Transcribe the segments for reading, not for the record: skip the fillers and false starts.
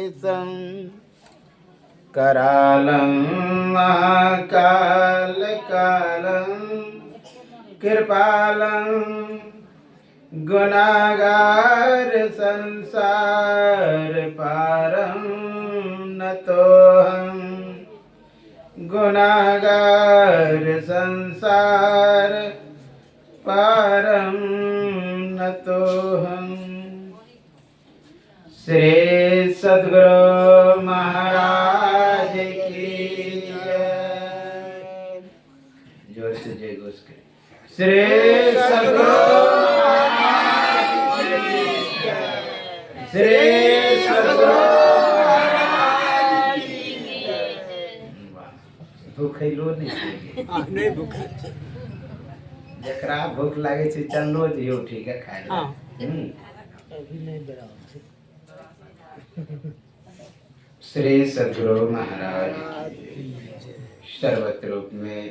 गणेशं करालं महाकालकालं कृपालं गुनागार संसार पारं नतोऽहं गुनागार संसार पारं नतोऽहं। श्री सद्गुरु महाराज की जय। जोर से जय घोष करें। श्री सद्गुरु महाराज की जय। श्री सद्गुरु महाराज की जय। भूख है लो नहीं भूख जकरा भूख लागे छै चलो जियो ठीक है खाए ला। अभी नहीं बराबर। श्री सद्गुरु महाराज सर्वत्र रूप में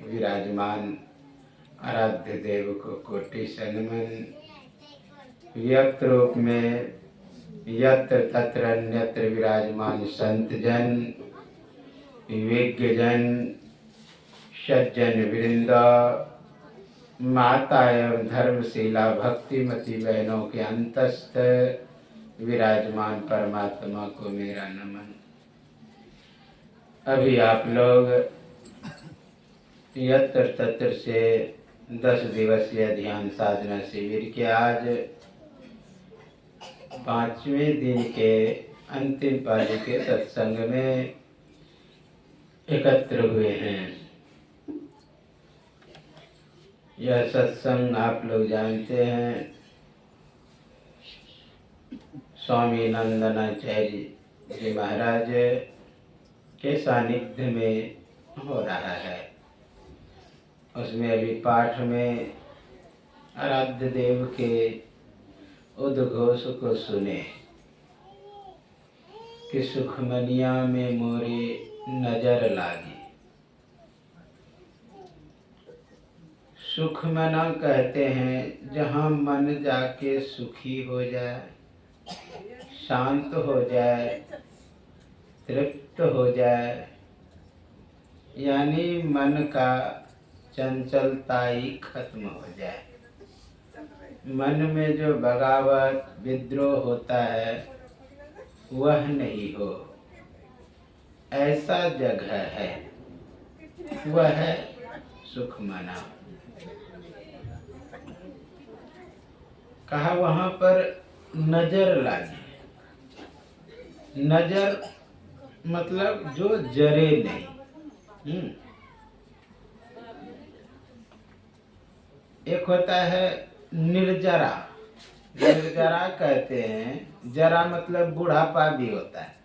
विराजमान आराध्य देव को कोटि सनमन। व्यक्त रूप में यत्र तत्र अन्यत्र विराजमान संत जन विवेक जन सज्जन वृंदा माता एवं धर्मशीला भक्तिमती बहनों के अंतस्थ विराजमान परमात्मा को मेरा नमन। अभी आप लोग यत्र तत्र से 10 दिवसीय ध्यान साधना शिविर के आज 5वें दिन के अंतिम पाली के सत्संग में एकत्र हुए हैं। यह सत्संग आप लोग जानते हैं स्वामी नंदनाचार्य जी महाराज के सानिध्य में हो रहा है। उसमें अभी पाठ में आराध्य देव के उद्घोष को सुने कि सुखमनिया में मोरे नजर लागी। सुख मना कहते हैं जहाँ मन जाके सुखी हो जाए, शांत हो जाए, तृप्त हो जाए, यानी मन का चंचलता ही खत्म हो जाए। मन में जो बगावत विद्रोह होता है वह नहीं हो, ऐसा जगह है, वह है सुख मना। कहा वहाँ पर नजर लागी। नजर मतलब जो जरे नहीं। एक होता है निर्जरा। निर्जरा कहते हैं, जरा मतलब बुढ़ापा भी होता है।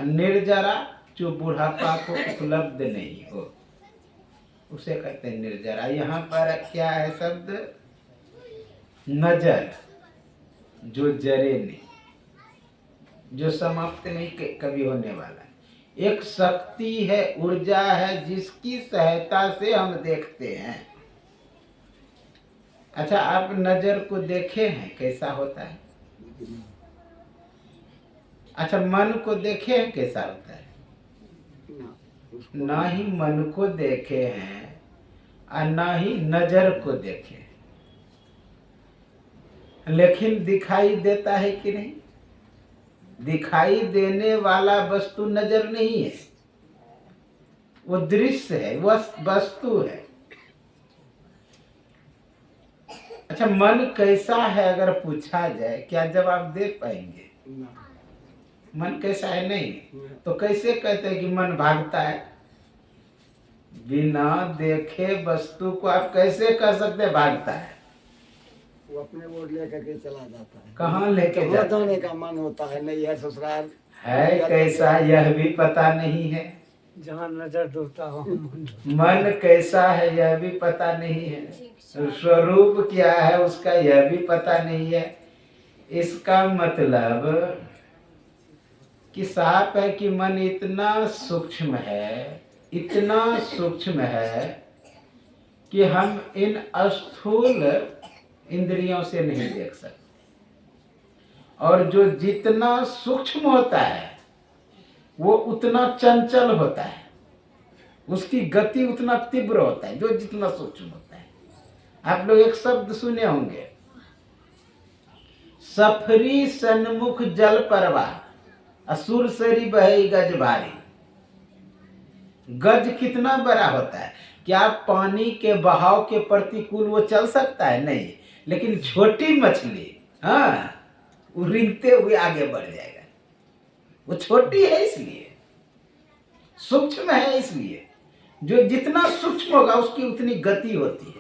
निर्जरा जो बुढ़ापा को उपलब्ध नहीं हो उसे कहते हैं निर्जरा। यहाँ पर क्या है शब्द? नजर, जो जरे नहीं, जो समाप्त नहीं कभी होने वाला है। एक शक्ति है, ऊर्जा है जिसकी सहायता से हम देखते हैं। अच्छा, आप नजर को देखे हैं कैसा होता है? अच्छा, मन को देखे हैं कैसा होता है? ना ही मन को देखे हैं और ना ही नजर को देखे, लेकिन दिखाई देता है कि नहीं? दिखाई देने वाला वस्तु नजर नहीं है, वो दृश्य है, वह वस्तु है। अच्छा, मन कैसा है अगर पूछा जाए क्या जवाब दे पाएंगे? मन कैसा है नहीं, तो कैसे कहते हैं कि मन भागता है? बिना देखे वस्तु को आप कैसे कह सकते भागता है? वो अपने ओर लेकर के चला जाता है। कहाँ लेके जाने का मन होता है, नहीं है ससुराल है कैसा यह भी पता नहीं है। जहाँ नजर डूबता हो मन कैसा है यह भी पता नहीं है। स्वरूप क्या है उसका यह भी पता नहीं है। इसका मतलब कि साफ है कि मन इतना सूक्ष्म है, इतना सूक्ष्म है कि हम इन स्थूल इंद्रियों से नहीं देख सकते। और जो जितना सूक्ष्म होता है वो उतना चंचल होता है, उसकी गति उतना तीव्र होता है जो जितना सूक्ष्म होता है। आप लोग एक शब्द सुने होंगे, सफरी सन्मुख जल परवाह, असुर सरी बहे गज भारी। गज कितना बड़ा होता है? क्या पानी के बहाव के प्रतिकूल वो चल सकता है? नहीं। लेकिन छोटी मछली, हाँ, वो रेंगते हुए आगे बढ़ जाएगा। वो छोटी है इसलिए, सूक्ष्म है इसलिए। जो जितना सूक्ष्म होगा उसकी उतनी गति होती है।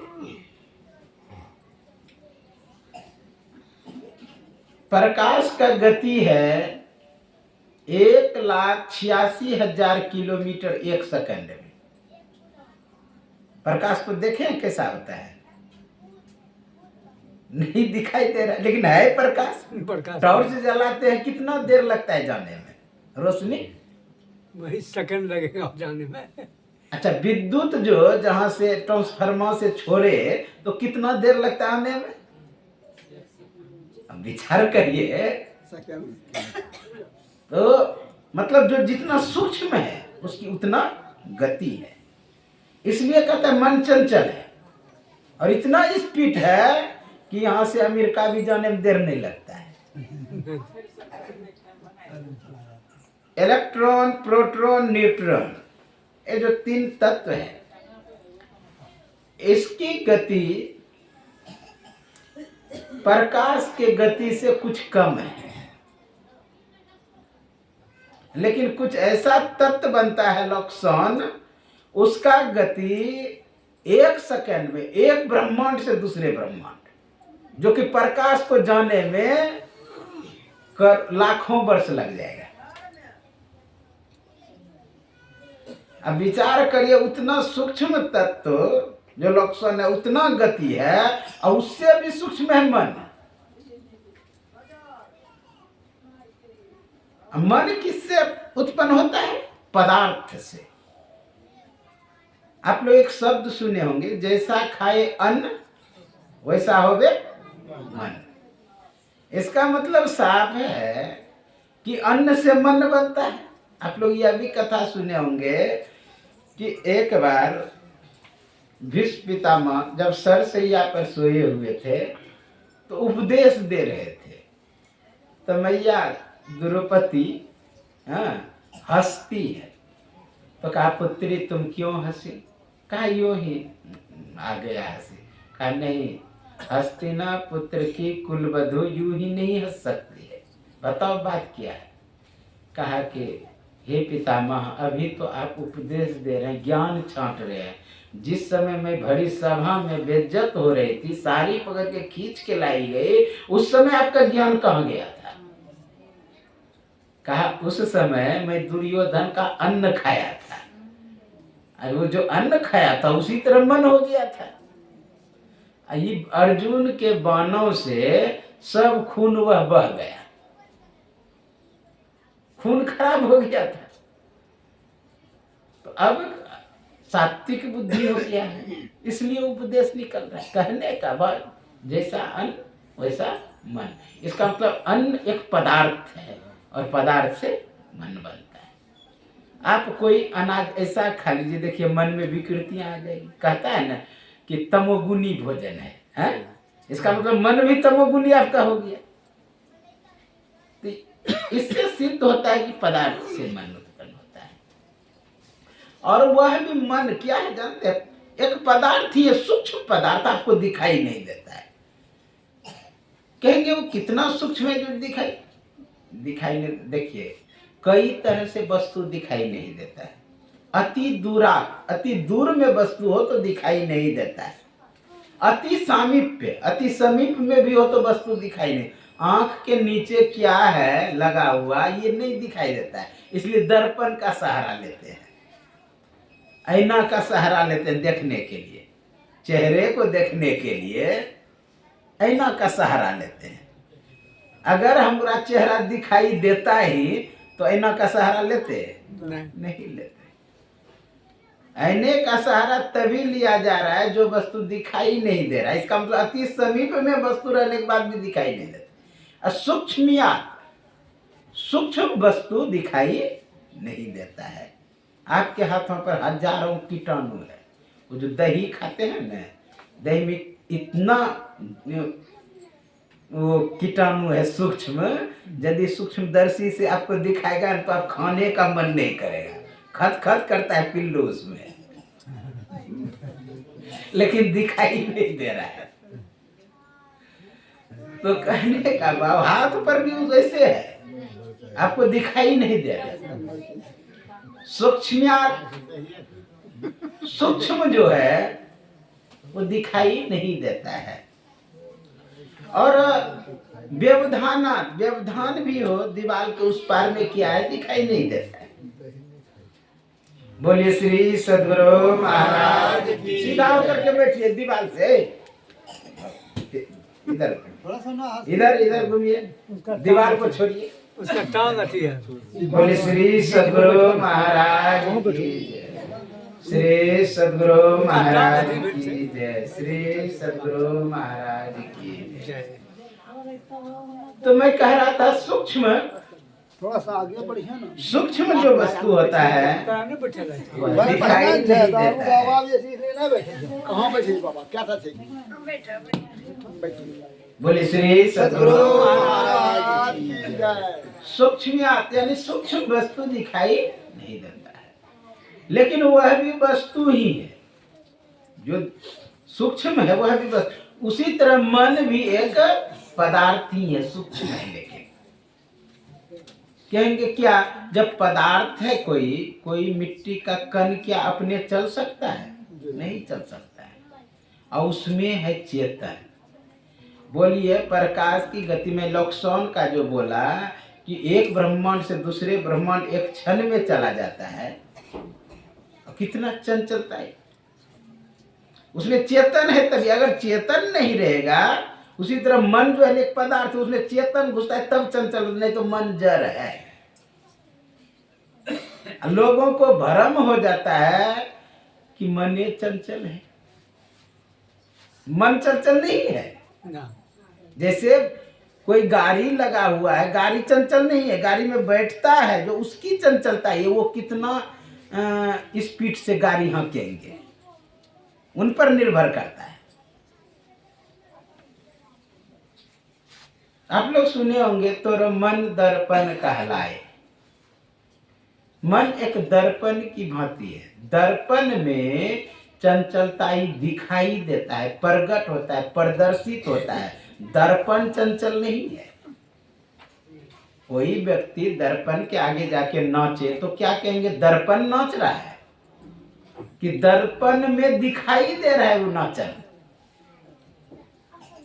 प्रकाश का गति है 1,86,000 किलोमीटर एक सेकंड में। प्रकाश को देखें कैसा होता है? नहीं दिखाई दे रहा, लेकिन है प्रकाश। टॉर्च जलाते हैं, कितना देर लगता है जाने में? रोशनी वही सेकंड लगेगा जाने में। अच्छा, विद्युत जो जहां से ट्रांसफार्मर से छोड़े तो कितना देर लगता है आने में? अब विचार करिए। तो मतलब जो जितना सूक्ष्म है उसकी उतना गति है। इसलिए कहते हैं मन चंचल है, और इतना स्पीड है कि यहां से अमेरिका भी जाने में देर नहीं लगता है। इलेक्ट्रॉन, प्रोटॉन, न्यूट्रॉन, ये जो 3 तत्व है, इसकी गति प्रकाश के गति से कुछ कम है। लेकिन कुछ ऐसा तत्व बनता है लॉक्सॉन, उसका गति 1 सेकंड में एक ब्रह्मांड से दूसरे ब्रह्मांड, जो कि प्रकाश को जाने में लाखों वर्ष लग जाएगा। अब विचार करिए, उतना सूक्ष्म तत्व जो लॉक्सॉन है, उतना गति है, और उससे भी सूक्ष्म है मन। मन किससे उत्पन्न होता है? पदार्थ से। आप लोग एक शब्द सुने होंगे, जैसा खाए अन्न वैसा होवे मन। इसका मतलब साफ है कि अन्न से मन बनता है। आप लोग यह भी कथा सुने होंगे कि एक बार भीष्म पितामह जब सरसैया पर सोए हुए थे तो उपदेश दे रहे थे। तो मैया द्रौपदी हंसती है। तो कहा, पुत्री तुम क्यों हंसी? कहा, यूं ही आ गया हंसी। कहा, नहीं, हस्तिना पुत्र की कुलवधु यूं ही नहीं हंस सकती है। बताओ बात क्या है? कहा कि हे पितामह, अभी तो आप उपदेश दे रहे हैं, ज्ञान छांट रहे हैं। जिस समय मैं भरी सभा में बेइज्जत हो रही थी, साड़ी पकड़ के खींच के लाई गई, उस समय आपका ज्ञान कहाँ गया था? कहा, उस समय मैं दुर्योधन का अन्न खाया था, और वो जो अन्न खाया था उसी तरह मन हो गया था। ये अर्जुन के बाणों से सब खून वह बह गया, खून खराब हो गया था। तो अब सात्विक बुद्धि हो गया है, इसलिए उपदेश निकल रहा है। कहने का बाद जैसा अन्न वैसा मन। इसका मतलब अन्न एक पदार्थ है और पदार्थ से मन बनता है। आप कोई अनाज ऐसा खा लीजिए, देखिए मन में विकृतियां आ जाएगी। कहता है ना कि तमोगुनी भोजन है? इसका मतलब मन भी तमोगुनी आपका हो गया। तो इससे सिद्ध होता है कि पदार्थ से मन उत्पन्न होता है। और वह भी मन क्या है जानते हैं? एक पदार्थ ही है, सूक्ष्म पदार्थ, आपको दिखाई नहीं देता है। कहेंगे वो कितना सूक्ष्म है जो दिखाई नहीं। देखिए, कई तरह से वस्तु दिखाई नहीं देता है। अति दूर में वस्तु हो तो दिखाई नहीं देता है। अति समीप में भी हो तो वस्तु दिखाई नहीं। आंख के नीचे क्या है लगा हुआ ये नहीं दिखाई देता है, इसलिए दर्पण का सहारा लेते हैं, आईना का सहारा लेते हैं देखने के लिए। चेहरे को देखने के लिए आईना का सहारा लेते हैं। अगर हमारा चेहरा दिखाई देता ही तो आईना का सहारा लेते नहीं लेते। आईने का सहारा तभी लिया जा रहा है जो वस्तु दिखाई नहीं दे रहा है। इसका मतलब अति समीप में वस्तु रहने के बाद भी दिखाई नहीं देता। सूक्ष्मियात, सूक्ष्म वस्तु दिखाई नहीं देता है। आपके हाथों पर हजारों कीटाणु है। वो जो दही खाते हैं ना, दही में इतना वो कीटाणु है सूक्ष्म, यदि सूक्ष्मदर्शी से आपको दिखाएगा तो आप खाने का मन नहीं करेगा, खत खत करता है पिल्लू उसमें, लेकिन दिखाई नहीं दे रहा है। तो कहने का भाव हाथ पर भी वैसे है, आपको दिखाई नहीं दे रहा। सूक्ष्म जो है वो दिखाई नहीं देता है। और व्यवधान भी हो दीवार के उस पार में किया है, दिखाई नहीं देता है। बोलिए श्री सद्गुरु महाराज की। सीधा होकर के बैठिए दीवार से, इधर इधर इधर घूमिए, दीवार को छोड़िए, उसका टांग अथी है। बोले श्री सद्गुरु महाराज की जय, श्री सद्गुरु महाराज की जय, श्री सद्गुरु महाराज की जय। तो मैं कह रहा था सूक्ष्म, थोड़ा सा आगे बढ़िए ना। सूक्ष्म जो वस्तु होता है वह दिखाई नहीं देता है। कहाँ बैठे बाबा, क्या था? बोले श्री सद्गुरु महाराज की जय। सूक्ष्मियात यानी सूक्ष्म वस्तु दिखाई नहीं देता है, लेकिन वह भी वस्तु ही है। जो सूक्ष्म है वह भी वस्तु। उसी तरह मन भी एक पदार्थ ही है, सूक्ष्म है। लेकिन कहेंगे क्या, जब पदार्थ है कोई मिट्टी का कण क्या अपने चल सकता है? नहीं चल सकता है। और उसमें है चेतन। बोलिए प्रकाश की गति में लॉक्सॉन का जो बोला कि एक ब्रह्मांड से दूसरे ब्रह्मांड एक क्षण में चला जाता है, कितना चंचलता है उसमें। चेतन है तभी, अगर चेतन नहीं रहेगा, उसी तरह मन जो है एक पदार्थ, उसमें चेतन घुसता है तब चंचल, नहीं तो मन जड़ है। लोगों को भ्रम हो जाता है कि मन ये चंचल है। मन चंचल नहीं है। जैसे कोई गाड़ी लगा हुआ है, गाड़ी चंचल नहीं है, गाड़ी में बैठता है, जो उसकी चंचलता है वो कितना स्पीड से गाड़ी हाँकेंगे, उन पर निर्भर करता है। आप लोग सुने होंगे, तो मन दर्पण कहलाए। मन एक दर्पण की भांति है। दर्पण में चंचलता ही दिखाई देता है, प्रकट होता है, प्रदर्शित होता है। दर्पण चंचल नहीं है। कोई व्यक्ति दर्पण के आगे जाके नाचे तो क्या कहेंगे? दर्पण नाच रहा है, कि दर्पण में दिखाई दे रहा है वो नाचन।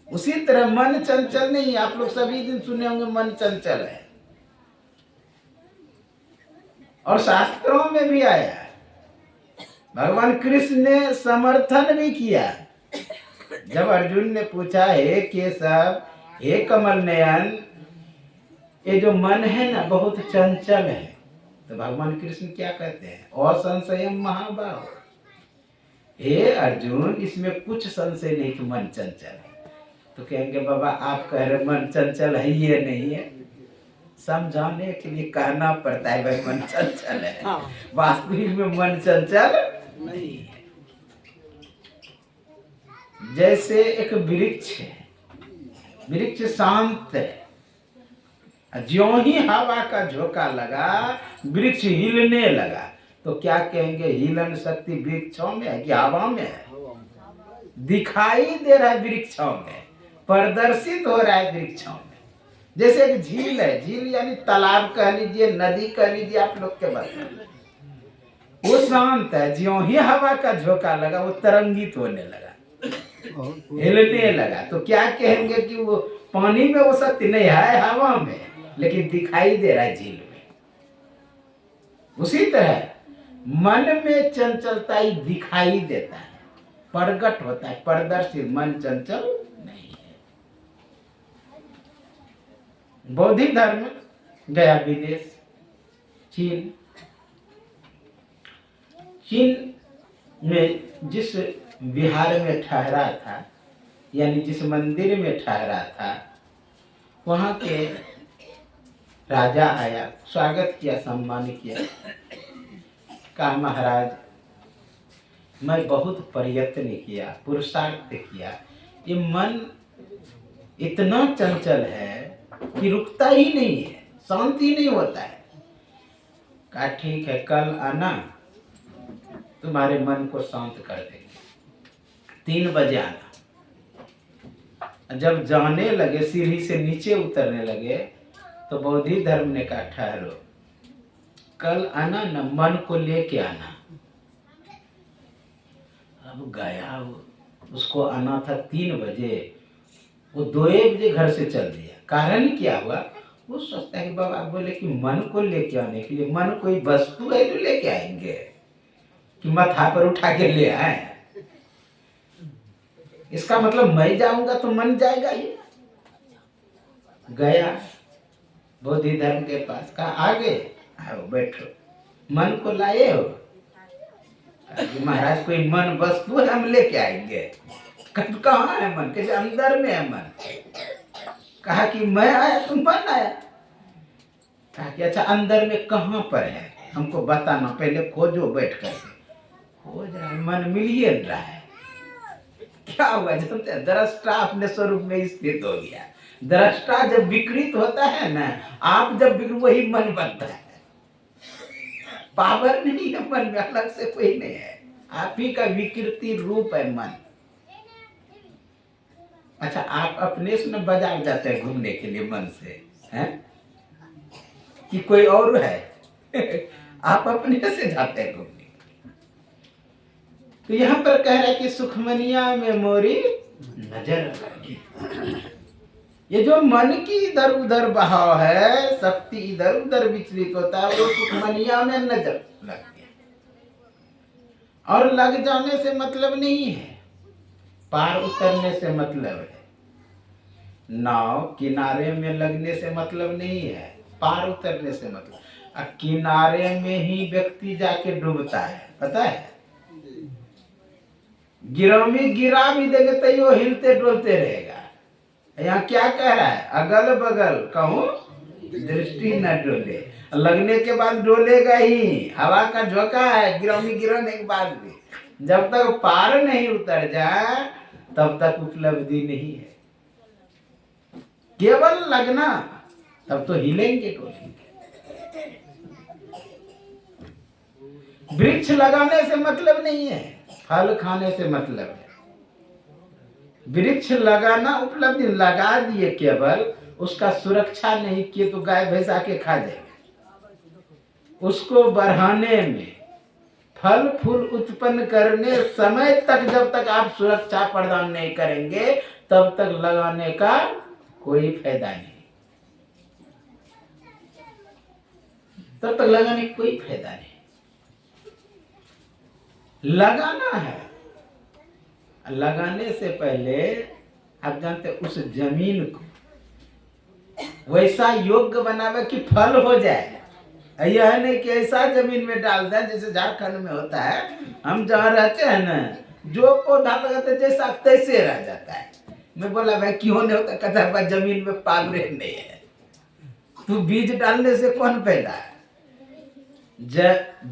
उसी तरह मन चंचल नहीं है। आप लोग सभी दिन सुने होंगे मन चंचल है, और शास्त्रों में भी आया। भगवान कृष्ण ने समर्थन भी किया। जब अर्जुन ने पूछा, हे केशव, हे कमल नयन, ये जो मन है ना बहुत चंचल है, तो भगवान कृष्ण क्या कहते हैं? असंशयम महाबाहो, हे अर्जुन, इसमें कुछ संशय नहीं कि मन चंचल है। तो कहेंगे बाबा आप कह रहे मन चंचल है, ये नहीं है। समझाने के लिए कहना पड़ता है भाई मन चंचल है। वास्तविक में मन चंचल नहीं है। जैसे एक वृक्ष है, वृक्ष शांत है, ज्यों ही हवा का झोंका लगा वृक्ष हिलने लगा, तो क्या कहेंगे? हिलन शक्ति वृक्षों में है कि हवा में है? दिखाई दे रहा है वृक्षों में, प्रदर्शित हो रहा है वृक्षों में। जैसे एक झील है, झील यानी तालाब कह लीजिए, नदी कह लीजिए, आप लोग के बात में वो शांत है। ज्यों ही हवा का झोंका लगा वो तरंगित होने लगा, हिलने लगा, तो क्या कहेंगे कि वो पानी में वो शक्ति नहीं है, हवा में, लेकिन दिखाई दे रहा है झील में। उसी तरह मन में चंचलता ही दिखाई देता है, प्रकट होता है, प्रदर्शित। मन चंचल नहीं है। बौद्धिक धर्म गया विदेश, चीन में जिस विहार में ठहरा था, यानी जिस मंदिर में ठहरा था, वहाँ के राजा आया, स्वागत किया, सम्मान किया। कहा महाराज मैं बहुत प्रयत्न किया, पुरुषार्थ किया, ये मन इतना चंचल है कि रुकता ही नहीं है, शांति नहीं होता है। कहा ठीक है, कल आना, तुम्हारे मन को शांत कर देंगे, 3 बजे आना। जब जाने लगे, सीढ़ी से नीचे उतरने लगे, तो बौद्धि धर्म ने कहा ठहरो, कल आना न, मन को लेके आना। अब गया, उसको आना था 3 बजे, वो 2 बजे घर से चल दिया। कारण क्या हुआ? वो सोचता है कि बाबा बोले कि मन को लेके आने के लिए, मन कोई वस्तु है जो लेके आएंगे कि माथा पर उठा के ले आए? इसका मतलब मैं जाऊंगा तो मन जाएगा ही। गया बोधि धर्म के पास, कहा आगे आओ बैठो, मन को लाए हो? कि महाराज कोई मन वस्तु है हम लेके आएंगे। कहाँ है मन? कैसे? अंदर में है मन। कहा कि मैं आया तो मन आया। कहा कि अच्छा अंदर में कहाँ पर है, हमको बताना, पहले खोजो बैठ कर। खोज रहा है, मन मिल ही रहा है। क्या हुआ? जानते हैं, दृष्टा अपने स्वरूप में स्थित हो गया। दृष्टा जब विकृत होता है ना, आप जब विकृत, वही मन बनता है। पावर नहीं है मन में, अलग से कोई नहीं है, आप ही का विकृति रूप है मन। अच्छा आप अपने से न बाजार जाते हैं घूमने के लिए मन से, हैं? कि कोई और है? आप अपने से जाते हैं घूमने। तो यहाँ पर कह रहा है कि सुखमनिया में मोरी नजर लगी। ये जो मन की इधर उधर बहाव है, शक्ति इधर उधर विचलित होता है, वो सुखमनिया में नजर लगती है। और लग जाने से मतलब नहीं है, पार उतरने से मतलब है। नाव किनारे में लगने से मतलब नहीं है, पार उतरने से मतलब। किनारे में ही व्यक्ति जाके डूबता है, पता है? गिरौमी गिरा भी देंगे तो यो हिलते डोलते रहेगा। यहाँ क्या कह रहा है? अगल बगल कहूँ दृष्टि न डोले, लगने के बाद डोलेगा ही। हवा का झोंका है, गिरौमी गिरने के बाद भी। जब तक पार नहीं उतर जाए तब तक उपलब्धि नहीं है। केवल लगना, तब तो हिलेंगे डोलेंगे। वृक्ष लगाने से मतलब नहीं है, फल खाने से मतलब है। वृक्ष लगाना उपलब्धि, लगा दिए केवल, उसका सुरक्षा नहीं किए तो गाय भैंस आके खा जाएगा। उसको बढ़ाने में, फल फूल उत्पन्न करने समय तक जब तक आप सुरक्षा प्रदान नहीं करेंगे, तब तक लगाने का कोई फायदा नहीं। तब तक लगाने का कोई फायदा नहीं। लगाना है, लगाने से पहले आप जानते उस जमीन को वैसा योग्य बनावे कि फल हो जाए। यह नहीं कि ऐसा जमीन में डाल दें जैसे झारखंड में होता है। हम जहाँ रहते हैं ना, जो पौधा लगाते जैसा तैसे रह जाता है। मैं बोला भाई क्यों नहीं होता? कहता है जमीन में पावर नहीं है। तू बीज डालने से कौन पैदा है?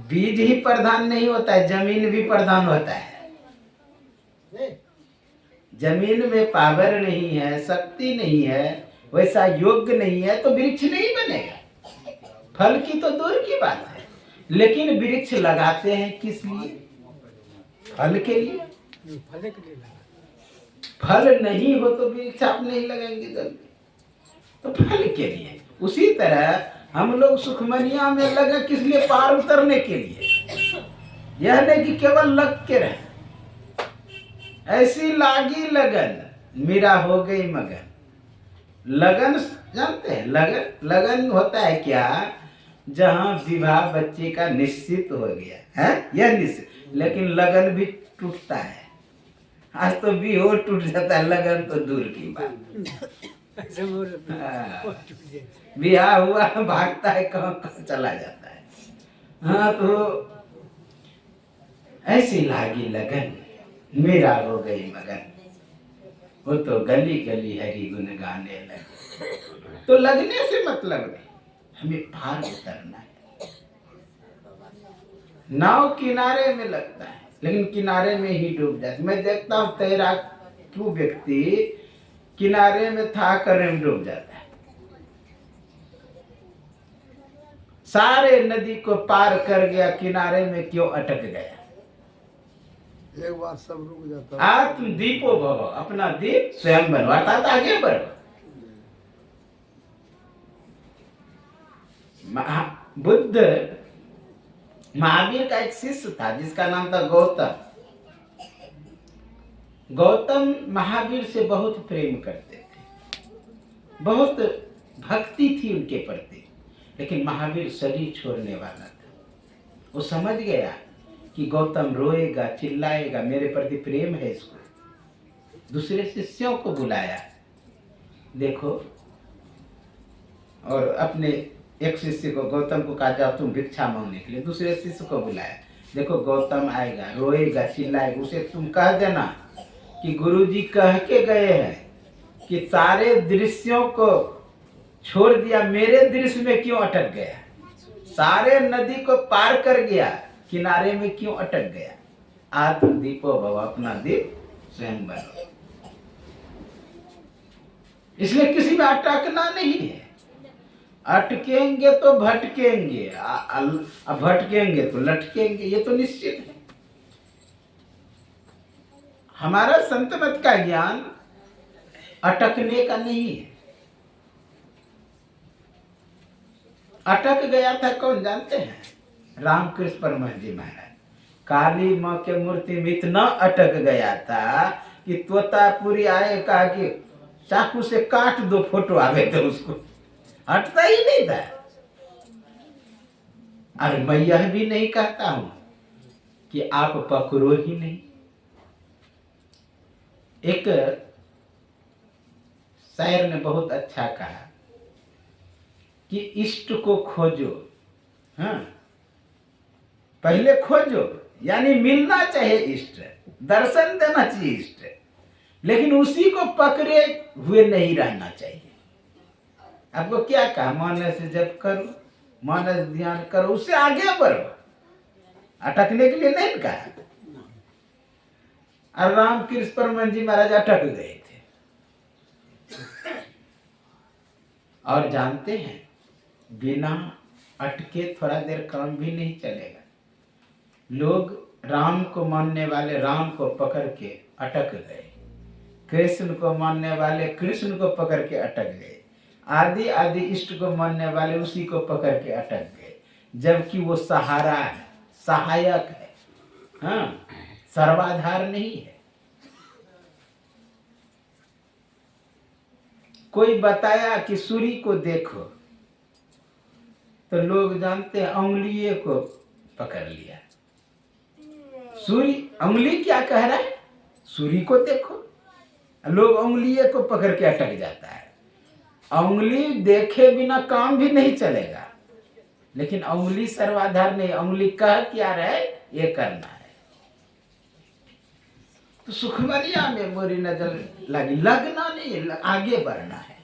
बीज ही प्रधान नहीं होता है, जमीन भी प्रधान होता है। जमीन में पावर नहीं है, शक्ति नहीं है, वैसा योग्य नहीं है, तो वृक्ष नहीं बनेगा। फल की तो दूर की बात है। लेकिन वृक्ष लगाते हैं किस लिए? फल के लिए। फल नहीं हो तो वृक्ष आप नहीं लगाएंगे जल्दी, तो फल के लिए। उसी तरह हम लोग सुखमनिया में लगे किस लिए? पार उतरने के लिए। यह नहीं कि केवल लग के रहे। ऐसी लागी लगन मेरा हो गई मगन। लगन जानते हैं? लगन, लगन होता है क्या? जहां विवाह बच्चे का निश्चित हो गया है, यह निश्चित। लेकिन लगन भी टूटता है। आज तो विहो टूट जाता है, लगन तो दूर की बात। ब्याह हुआ भागता है, कहाँ चला जाता है। हाँ, तो ऐसी लागी लगन मेरा हो गई मगन। वो तो गली गली हरि गुण गाने लगे। तो लगने से मतलब नहीं, हमें पार उतरना है। नाव किनारे में लगता है लेकिन किनारे में ही डूब जाता है। मैं देखता हूँ तैराकू व्यक्ति किनारे में था करने में डूब जाता है। सारे नदी को पार कर गया, किनारे में क्यों अटक गया? एक बार सब रुक जाता है। आत्म दीपो भव, अपना दीप स्वयं बनो, अर्थात आगे बढ़ो। बुद्ध महावीर का एक शिष्य था जिसका नाम था गौतम। गौतम महावीर से बहुत प्रेम करते थे, बहुत भक्ति थी उनके प्रति, लेकिन महावीर शरीर छोड़ने वाला था। वो समझ गया कि गौतम रोएगा, चिल्लाएगा, मेरे प्रति प्रेम है इसको। दूसरे शिष्यों को बुलाया, देखो, और अपने एक शिष्य को, गौतम को कहा जाओ तुम भिक्षा मांगने के लिए। दूसरे शिष्य को बुलाया, देखो गौतम आएगा, रोएगा, चिल्लाएगा, उसे तुम कह देना कि गुरुजी कह के गए हैं कि सारे दृश्यों को छोड़ दिया, मेरे दृश्य में क्यों अटक गया? सारे नदी को पार कर गया, किनारे में क्यों अटक गया? आत्म दीपो भव, अपना दीप स्वयं बनो। इसलिए किसी में अटकना नहीं है। अटकेंगे तो भटकेंगे, भटकेंगे तो लटकेंगे, ये तो निश्चित है। हमारा संत मत का ज्ञान अटकने का नहीं है। अटक गया था कौन जानते हैं? रामकृष्ण परमहंस जी महाराज। काली माँ के मूर्ति में इतना अटक गया था कि तोतापुरी आए, कहा कि चाकू से काट दो, फोटो आवे थे, उसको हटता ही नहीं था। और मैं यह भी नहीं कहता हूं कि आप पकड़ो ही नहीं। एक शायर ने बहुत अच्छा कहा कि इष्ट को खोजो, हाँ, पहले खोजो, यानी मिलना चाहिए इष्ट, दर्शन देना चाहिए इष्ट, लेकिन उसी को पकड़े हुए नहीं रहना चाहिए। आपको क्या कहा? मानस जप करो, मानस ध्यान करो, उससे आगे बढ़ो, अटकने के लिए नहीं कहा। और रामकृष्ण परमहंस जी महाराज अटक गए थे। और जानते हैं, बिना अटके थोड़ा देर काम भी नहीं चलेगा। लोग राम को मानने वाले राम को पकड़ के अटक गए, कृष्ण को मानने वाले कृष्ण को पकड़ के अटक गए, आदि आदि इष्ट को मानने वाले उसी को पकड़ के अटक गए, जबकि वो सहारा है, सहायक है, हाँ, सर्वाधार नहीं है। कोई बताया कि सूर्य को देखो, तो लोग जानते हैं उंगलिये को पकड़ लिया। सूर्य, उंगली क्या कह रहा है? सूर्य को देखो, लोग उंगलिये को पकड़ के अटक जाता है। उंगली देखे बिना काम भी नहीं चलेगा, लेकिन उंगली सर्वाधार नहीं। उंगली कह क्या रहे, ये करना है। तो सुखमनिया में मोरी नजर लगी, लगना नहीं, आगे बढ़ना है,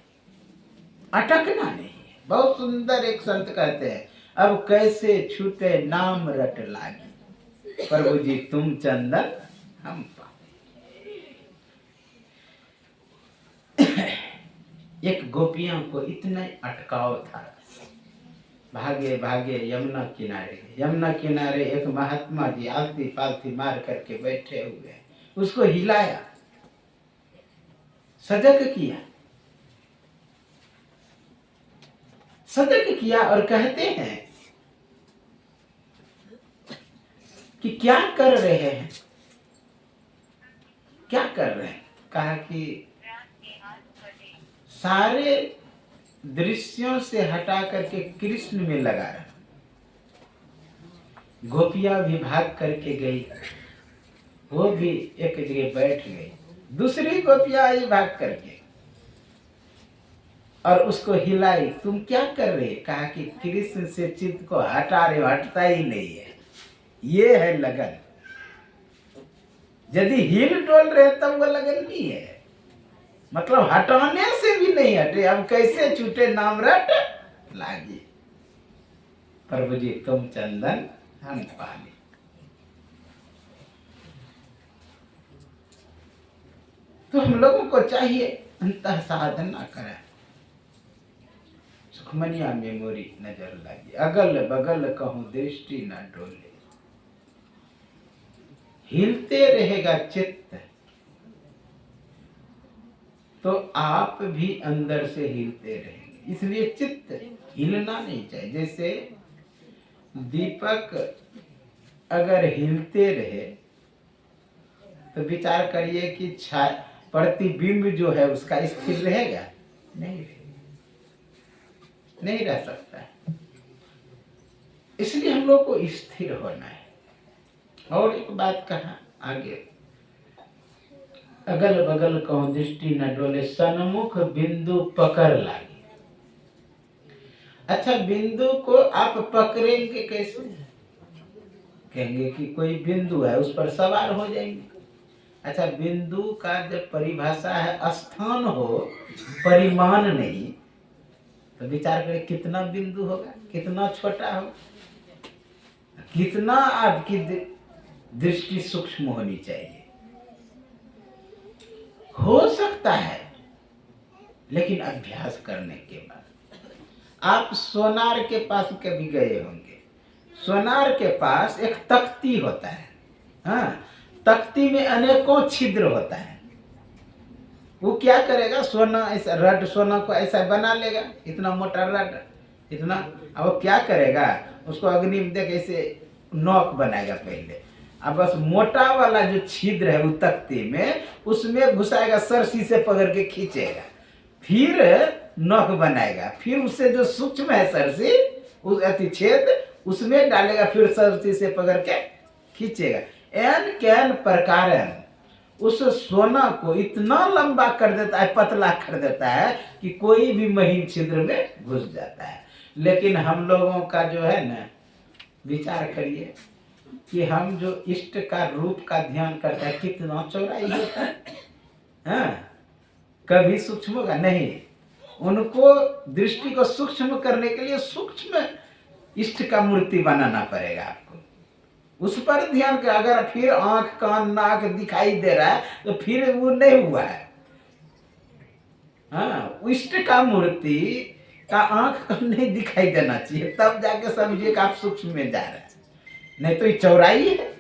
अटकना नहीं है। बहुत सुंदर एक संत कहते हैं, अब कैसे छूटे नाम रट लागी, प्रभु जी तुम चंदन हम पावे। एक गोपियों को इतना अटकाव था, भागे भागे यमुना किनारे। यमुना किनारे एक महात्मा जी आलती पालती मार करके बैठे हुए हैं, उसको हिलाया, सजग किया, सजग किया, और कहते हैं कि क्या कर रहे हैं, क्या कर रहे हैं? कहा कि सारे दृश्यों से हटा करके कृष्ण में लगा रहा। गोपियां भी भाग करके गई, वो भी एक जगह बैठ गई, दूसरी गोपियां आई भाग करके और उसको हिलाई। तुम क्या कर रहे? कहा कि कृष्ण से चित्त को हटा रहे हो, हटता ही नहीं है, ये है लगन। यदि हिल डोल रहे तब वो लगन नहीं है, मतलब हटाने से भी नहीं हटे, अब कैसे छूटे नाम रट लागी। प्रभु जी तुम चंदन हम पानी। तो हम लोगों को चाहिए अंतः साधना करें। सुखमनिया मेमोरी नजर लगी, अगल बगल कहूं दृष्टि न डोले, हिलते रहेगा चित्त तो आप भी अंदर से हिलते रहेंगे। इसलिए चित्त हिलना नहीं चाहिए। जैसे दीपक अगर हिलते रहे तो विचार करिए कि प्रतिबिंब जो है उसका स्थिर रहेगा? नहीं रहेगा, नहीं रह सकता है। इसलिए हम लोग को स्थिर होना है। और एक बात कहा आगे, अगल बगल कहूं दृष्टि न डोले, सन्मुख बिंदु पकड़ लागी। अच्छा, बिंदु को आप पकड़ेंगे कैसे? कहेंगे कि कोई बिंदु है, उस पर सवार हो जाएंगे। अच्छा, बिंदु का जब परिभाषा है स्थान हो, परिमाण नहीं, तो विचार करें कितना बिंदु होगा, कितना छोटा हो, कितना आपकी दृष्टि सूक्ष्म होनी चाहिए। हो सकता है, लेकिन अभ्यास करने के बाद। आप सोनार के पास कभी गए होंगे, सोनार के पास एक तख्ती होता है। हाँ, तख्ती में अनेकों छिद्र होता है। वो क्या करेगा, सोना ऐसा रड, सोना को ऐसा बना लेगा, इतना मोटा रड, इतना। अब वो क्या करेगा, उसको अग्नि में देख ऐसे नोक बनाएगा पहले, अब बस मोटा वाला जो छिद्र है वो तख्ती में, उसमें घुसाएगा, सरसी से पकड़ के खींचेगा, फिर नोक बनाएगा, फिर उससे जो सूक्ष्म है सरसी, उस अति छेद उसमें डालेगा, फिर सरसी से पकड़ के खींचेगा। एन कैन प्रकार उस सोना को इतना लंबा कर देता है, पतला कर देता है कि कोई भी महीन छिद्र में घुस जाता है। लेकिन हम लोगों का जो है ना, विचार करिए कि हम जो इष्ट का रूप का ध्यान करते हैं, कितना चौड़ाई होता है। हाँ, कभी सूक्ष्म होगा नहीं। उनको दृष्टि को सूक्ष्म करने के लिए सूक्ष्म इष्ट का मूर्ति बनाना पड़ेगा आपको, उस पर ध्यान कर। अगर फिर आंख कान नाक दिखाई दे रहा है तो फिर वो नहीं हुआ है। हाँ, इष्ट का मूर्ति का आंख कान नहीं दिखाई देना चाहिए, तब जाके समझिए कि आप सूक्ष्म में जा रहे हैं, नहीं तो ये चौड़ाई है।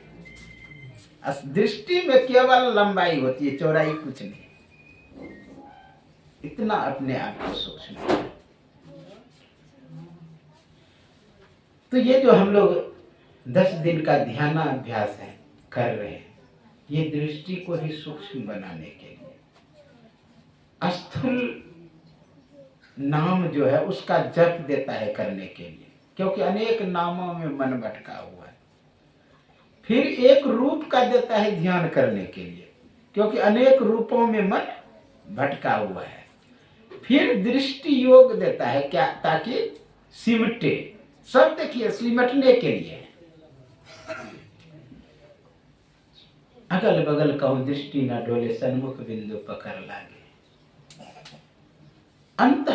दृष्टि में केवल लंबाई होती है, चौड़ाई कुछ नहीं। इतना अपने आप को सूक्ष्म। तो ये जो हम लोग 10 दिन का ध्यान अभ्यास है कर रहे हैं, ये दृष्टि को ही सूक्ष्म बनाने के लिए। स्थूल नाम जो है उसका जप देता है करने के लिए, क्योंकि अनेक नामों में मन भटका हुआ है। फिर एक रूप का देता है ध्यान करने के लिए, क्योंकि अनेक रूपों में मन भटका हुआ है। फिर दृष्टि योग देता है, क्या, ताकि सिमटे। सब देखिए सिमटने के लिए। अगल बगल कहूं दृष्टि न डोले, सन्मुख बिंदु पकड़ लागे। अंत